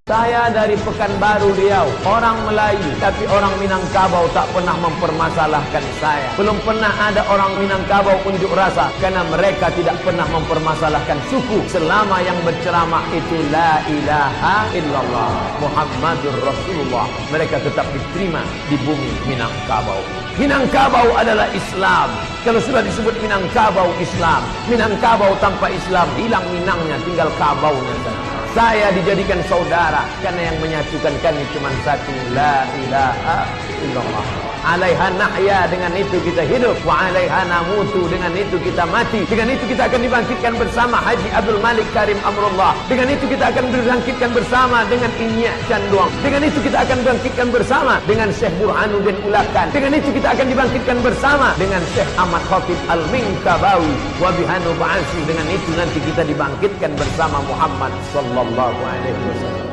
Saya dari Pekanbaru Riau, orang Melayu, tapi orang Minangkabau tak pernah mempermasalahkan saya. Belum pernah ada orang Minangkabau unjuk rasa karena mereka tidak pernah mempermasalahkan suku selama yang berceramah itu la ilaha illallah Muhammadur Rasulullah. Mereka tetap diterima di bumi Minangkabau. Minangkabau adalah Islam. Kalau sudah disebut Minangkabau Islam, Minangkabau tanpa Islam hilang Minangnya, tinggal kabaunya saja. Saya dijadikan saudara karena yang menyatukan kami cuma satu, la ilaha illallah. Alaiha nahya, dengan itu kita hidup, wa alaiha namutu, dengan itu kita mati. Dengan itu kita akan dibangkitkan bersama Haji Abdul Malik Karim Amrullah. Dengan itu kita akan dibangkitkan bersama dengan Inyak Canduang. Dengan itu kita akan dibangkitkan bersama dengan Syekh Burhanuddin Ulakan. Dengan itu kita akan dibangkitkan bersama dengan Syekh Ahmad Khatib Al-Minkabawi wa bihanu ba'asi. Dengan itu nanti kita dibangkitkan bersama Muhammad sallallahu alaihi wasallam.